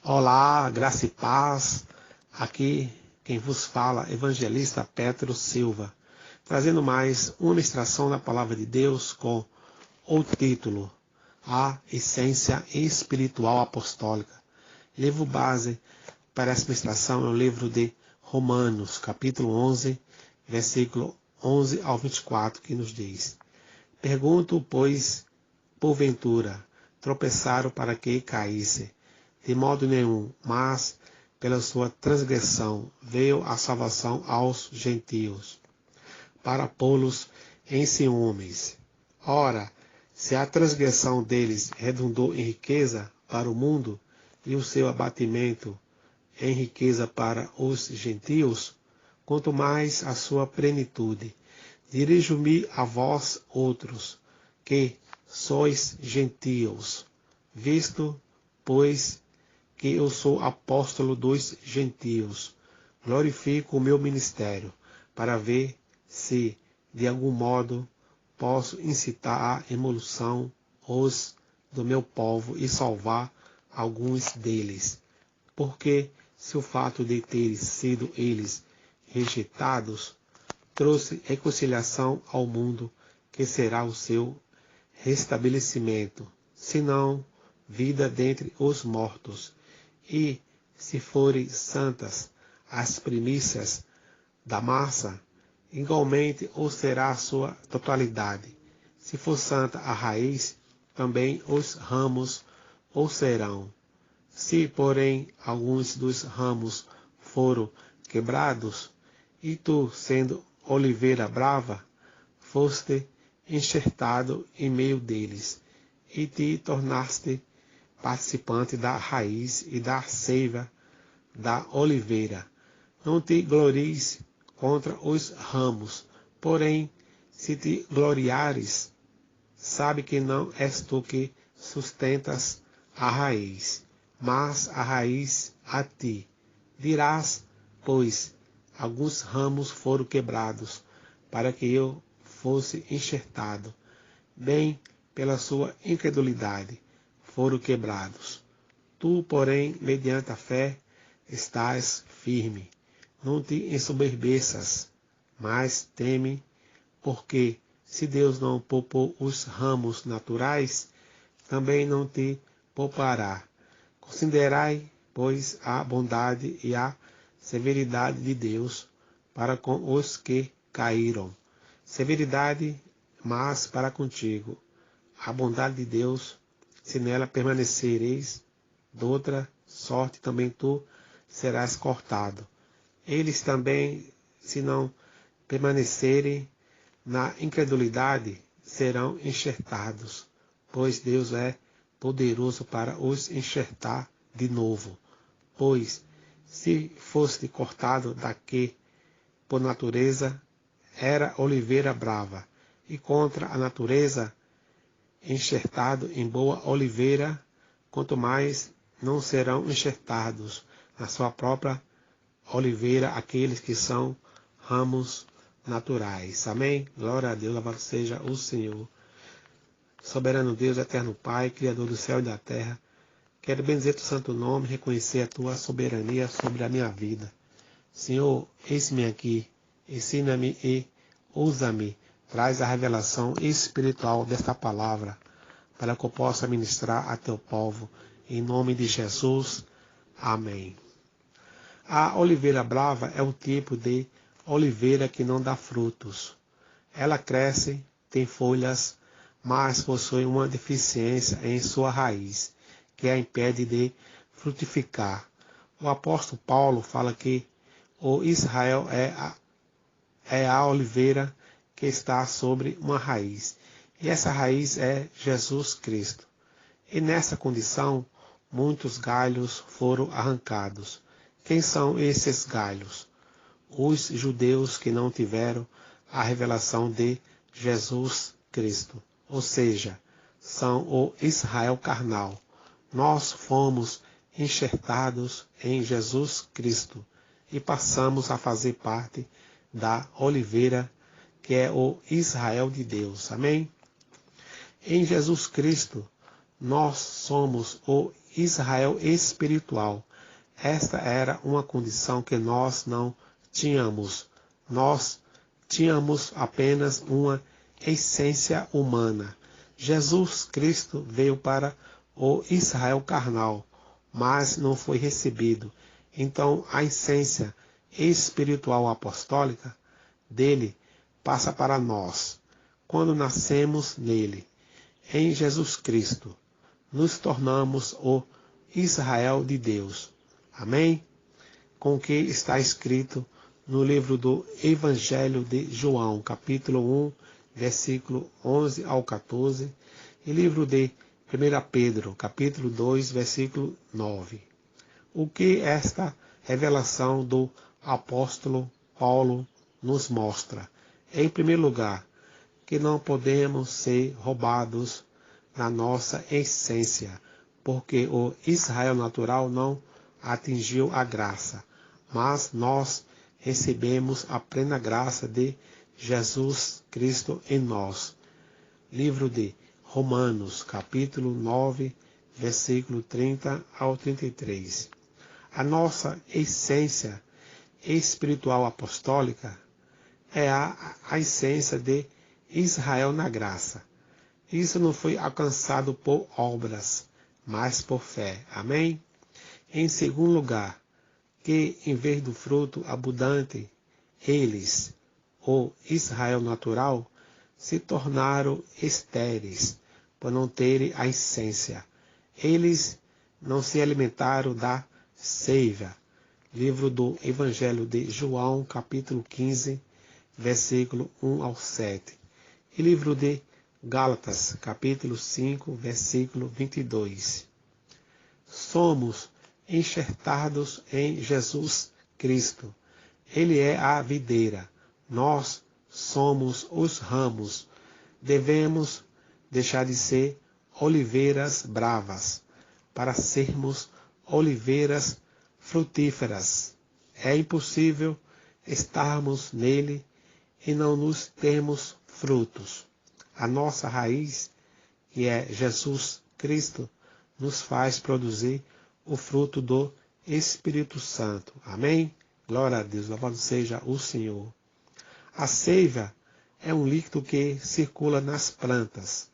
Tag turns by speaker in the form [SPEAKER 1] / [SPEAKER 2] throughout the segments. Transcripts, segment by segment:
[SPEAKER 1] Olá, graça e paz. Aqui quem vos fala, evangelista Petro Silva, trazendo mais uma ministração da palavra de Deus com o título A Essência Espiritual Apostólica. Livro base para essa ministração é o livro de Romanos, capítulo 11, versículo 11 ao 24, que nos diz: Pergunto, pois, porventura, tropeçaram para que caísse? De modo nenhum, mas pela sua transgressão veio a salvação aos gentios, para pô-los em ciúmes. Ora, se a transgressão deles redundou em riqueza para o mundo, e o seu abatimento em riqueza para os gentios, quanto mais a sua plenitude. Dirijo-me a vós outros, que sois gentios, visto, pois, que eu sou apóstolo dos gentios. Glorifico o meu ministério, para ver se, de algum modo, posso incitar à emulação os do meu povo e salvar alguns deles. Porque, se o fato de terem sido eles rejeitados trouxe reconciliação ao mundo, que será o seu restabelecimento, senão vida dentre os mortos. E, se forem santas as primícias da massa, igualmente o será a sua totalidade. Se for santa a raiz, também os ramos o serão. Se, porém, alguns dos ramos foram quebrados, e tu, sendo oliveira brava, foste enxertado em meio deles, e te tornaste participante da raiz e da seiva da oliveira. Não te glories contra os ramos, porém, se te gloriares, sabe que não és tu que sustentas a raiz, mas a raiz a ti. Dirás, pois, alguns ramos foram quebrados, para que eu fosse enxertado. Bem, pela sua incredulidade foram quebrados. Tu, porém, mediante a fé, estás firme. Não te ensoberbeças, mas teme, porque, se Deus não poupou os ramos naturais, também não te poupará. Considerai, pois, a bondade e a severidade de Deus para com os que caíram. Severidade, mas para contigo. A bondade de Deus, se nela permanecereis, doutra sorte também tu serás cortado. Eles também, se não permanecerem na incredulidade, serão enxertados, pois Deus é poderoso para os enxertar de novo. Pois, se foste cortado da que, por natureza, era oliveira brava, e contra a natureza, enxertado em boa oliveira, quanto mais não serão enxertados na sua própria oliveira aqueles que são ramos naturais. Amém? Glória a Deus, louvado seja o Senhor. Soberano Deus, eterno Pai, Criador do céu e da terra, quero bendizer o santo nome, reconhecer a tua soberania sobre a minha vida. Senhor, eis-me aqui, ensina-me e usa-me, traz a revelação espiritual desta palavra, para que eu possa ministrar a teu povo, em nome de Jesus. Amém. A oliveira brava é um tipo de oliveira que não dá frutos. Ela cresce, tem folhas, mas possui uma deficiência em sua raiz, que a impede de frutificar. O apóstolo Paulo fala que o Israel é a oliveira que está sobre uma raiz, e essa raiz é Jesus Cristo. E nessa condição, muitos galhos foram arrancados. Quem são esses galhos? Os judeus que não tiveram a revelação de Jesus Cristo, ou seja, são o Israel carnal. Nós fomos enxertados em Jesus Cristo e passamos a fazer parte da oliveira, que é o Israel de Deus. Amém? Em Jesus Cristo, Nós somos o Israel espiritual. Esta era uma condição que nós não tínhamos. Nós tínhamos apenas uma essência humana. Jesus Cristo veio para o Israel carnal, mas não foi recebido. Então, a essência espiritual apostólica dele passa para nós. Quando nascemos nele, em Jesus Cristo, nos tornamos o Israel de Deus. Amém? Com o que está escrito no livro do Evangelho de João, capítulo 1, versículo 11 ao 14, e livro de 1 Pedro, capítulo 2, versículo 9. O que esta revelação do apóstolo Paulo nos mostra? Em primeiro lugar, que não podemos ser roubados na nossa essência, porque o Israel natural não atingiu a graça, mas nós recebemos a plena graça de Jesus Cristo em nós. Livro de Romanos, capítulo 9, versículo 30 ao 33. A nossa essência espiritual apostólica é a essência de Israel na graça. Isso não foi alcançado por obras, mas por fé. Amém? Em segundo lugar, que em vez do fruto abundante, eles, o Israel natural, se tornaram estéreis, por não terem a essência. Eles não se alimentaram da seiva. Livro do Evangelho de João, capítulo 15, versículo 1 ao 7. E livro de Gálatas, capítulo 5, versículo 22. Somos enxertados em Jesus Cristo. Ele é a videira. Nós somos os ramos. Devemos deixar de ser oliveiras bravas para sermos oliveiras frutíferas. É impossível estarmos nele e não nos termos frutos. A nossa raiz, que é Jesus Cristo, nos faz produzir o fruto do Espírito Santo. Amém? Glória a Deus, louvado seja o Senhor. A seiva é um líquido que circula nas plantas.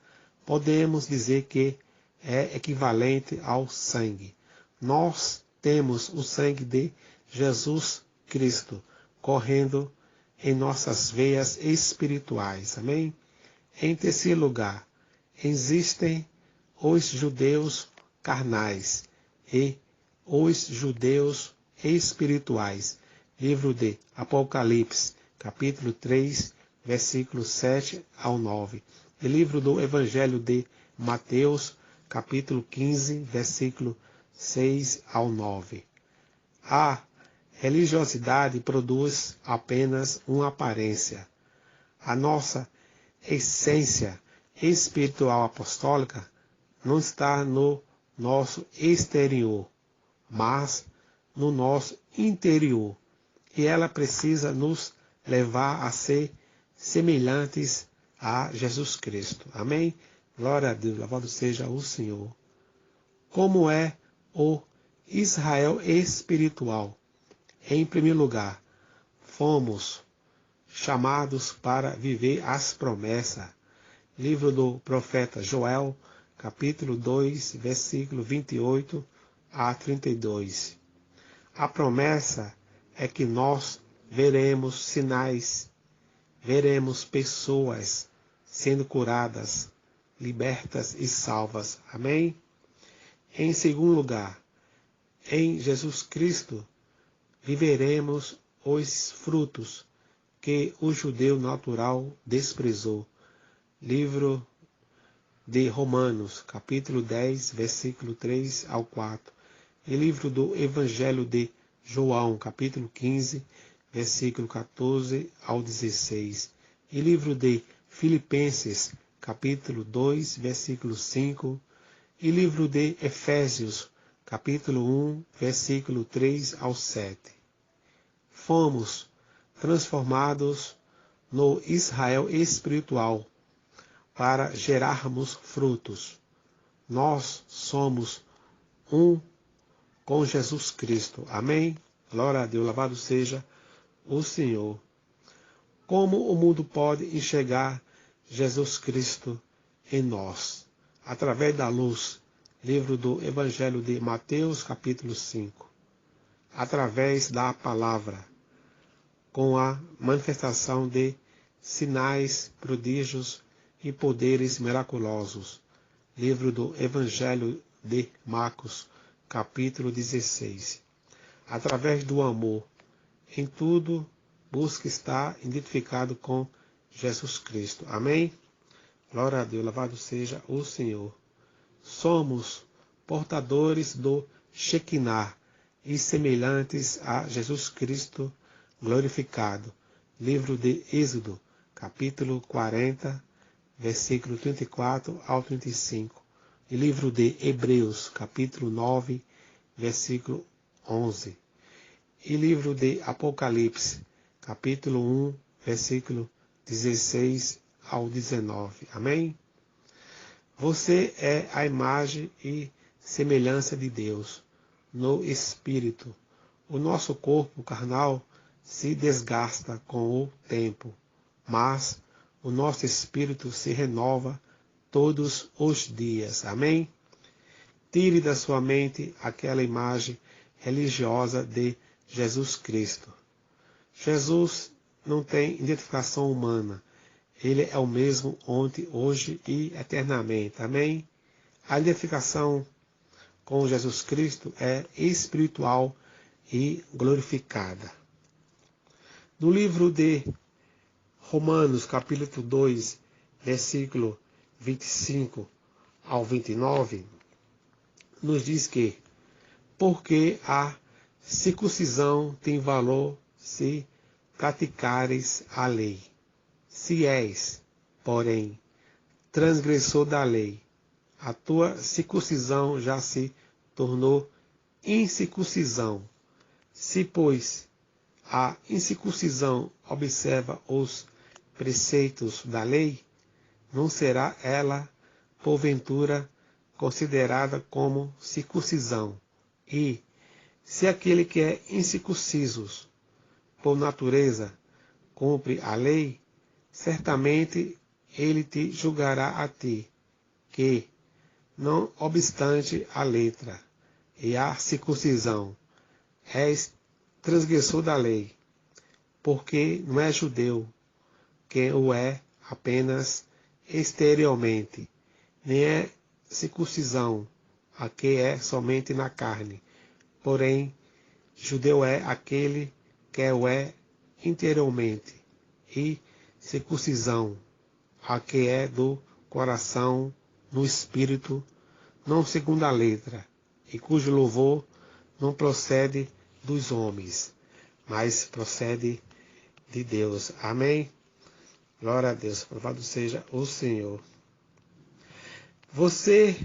[SPEAKER 1] Podemos dizer que é equivalente ao sangue. Nós temos o sangue de Jesus Cristo correndo em nossas veias espirituais. Amém? Em terceiro lugar, existem os judeus carnais e os judeus espirituais. Livro de Apocalipse, capítulo 3, versículos 7 ao 9. E livro do Evangelho de Mateus, capítulo 15, versículo 6 ao 9. A religiosidade produz apenas uma aparência. A nossa essência espiritual apostólica não está no nosso exterior, mas no nosso interior. E ela precisa nos levar a ser semelhantes a Jesus Cristo. Amém? Glória a Deus, louvado seja o Senhor. Como é o Israel espiritual? Em primeiro lugar, fomos chamados para viver as promessas. Livro do profeta Joel, capítulo 2, versículo 28 a 32. A promessa é que nós veremos sinais, veremos pessoas sendo curadas, libertas e salvas. Amém? Em segundo lugar, em Jesus Cristo viveremos os frutos que o judeu natural desprezou. Livro de Romanos, capítulo 10, versículo 3 ao 4. E livro do Evangelho de João, capítulo 15, versículo 14 ao 16. E livro de Filipenses, capítulo 2, versículo 5. E livro de Efésios, capítulo 1, versículo 3 ao 7. Fomos transformados no Israel espiritual para gerarmos frutos. nós somos um com Jesus Cristo. Amém? Glória a Deus, louvado seja o Senhor. Como o mundo pode enxergar Jesus Cristo em nós? Através da luz. Livro do Evangelho de Mateus, capítulo 5. Através da palavra, com a manifestação de sinais, prodígios e poderes miraculosos. Livro do Evangelho de Marcos, capítulo 16. Através do amor, em tudo, busca estar identificado com Jesus Cristo. Amém? Glória a Deus, louvado seja o Senhor. Somos portadores do Shekinah e semelhantes a Jesus Cristo glorificado. Livro de Êxodo, capítulo 40, versículo 34 ao 35. E livro de Hebreus, capítulo 9, versículo 11. E livro de Apocalipse, capítulo 1, versículo 16 ao 19. Amém? Você é a imagem e semelhança de Deus no Espírito. O nosso corpo carnal se desgasta com o tempo, mas o nosso Espírito se renova todos os dias. Amém? Tire da sua mente aquela imagem religiosa de Jesus Cristo. Jesus não tem identificação humana. Ele é o mesmo ontem, hoje e eternamente. Amém? A identificação com Jesus Cristo é espiritual e glorificada. No livro de Romanos, capítulo 2, versículo 25 ao 29, nos diz que, porque a circuncisão tem valor se praticares a lei. Se és, porém, transgressor da lei, a tua circuncisão já se tornou incircuncisão. Se, pois, a incircuncisão observa os preceitos da lei, não será ela, porventura, considerada como circuncisão. E, se aquele que é incircunciso, por natureza, cumpre a lei, certamente ele te julgará a ti, que, não obstante a letra e a circuncisão, és transgressor da lei, porque não é judeu quem o é apenas exteriormente, nem é circuncisão a que é somente na carne, porém judeu é aquele que o é interiormente, e circuncisão a que é do coração no espírito, não segundo a letra, e cujo louvor não procede dos homens, mas procede de Deus. Amém? Glória a Deus. Louvado seja o Senhor. Você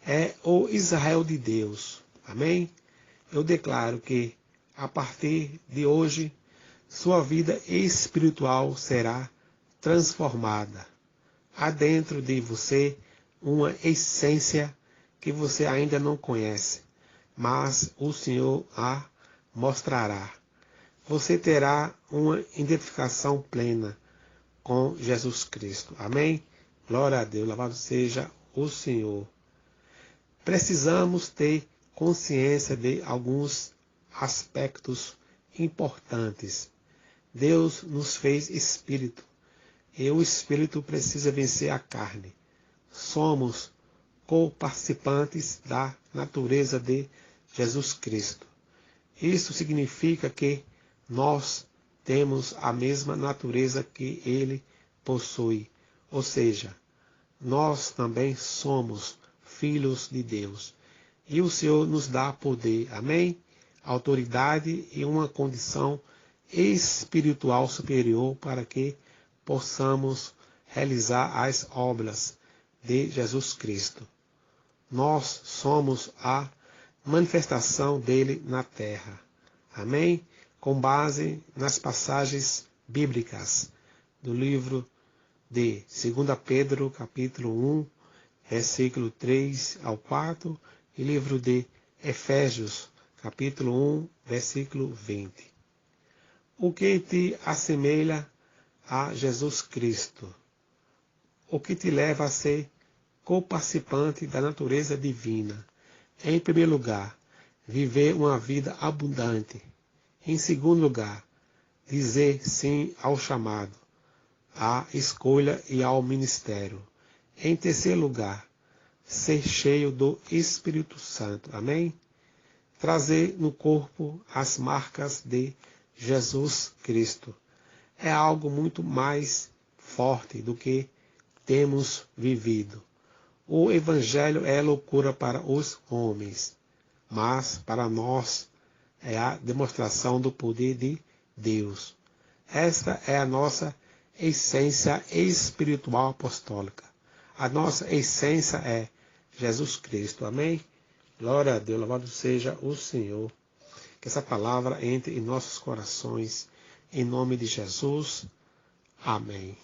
[SPEAKER 1] é o Israel de Deus. Amém? Eu declaro que, a partir de hoje, sua vida espiritual será transformada. Há dentro de você uma essência que você ainda não conhece, mas o Senhor a mostrará. Você terá uma identificação plena com Jesus Cristo. Amém? Glória a Deus, louvado seja o Senhor. Precisamos ter consciência de alguns aspectos importantes. Deus nos fez espírito, e o espírito precisa vencer a carne. Somos co-participantes da natureza de Jesus Cristo. Isso significa que nós temos a mesma natureza que ele possui, ou seja, nós também somos filhos de Deus. E o Senhor nos dá poder, amém? Autoridade e uma condição espiritual superior para que possamos realizar as obras de Jesus Cristo. Nós somos a manifestação dele na terra. Amém? Com base nas passagens bíblicas do livro de 2 Pedro, capítulo 1, versículo 3 ao 4, e livro de Efésios, capítulo 1, versículo 20. O que te assemelha a Jesus Cristo? O que te leva a ser co-participante da natureza divina? Em primeiro lugar, viver uma vida abundante. Em segundo lugar, dizer sim ao chamado, à escolha e ao ministério. Em terceiro lugar, ser cheio do Espírito Santo. Amém? Trazer no corpo as marcas de Jesus Cristo. É algo muito mais forte do que temos vivido. O Evangelho é loucura para os homens, mas para nós é a demonstração do poder de Deus. Esta é a nossa essência espiritual apostólica. A nossa essência é Jesus Cristo. Amém? Glória a Deus, louvado seja o Senhor. Que essa palavra entre em nossos corações. Em nome de Jesus. Amém.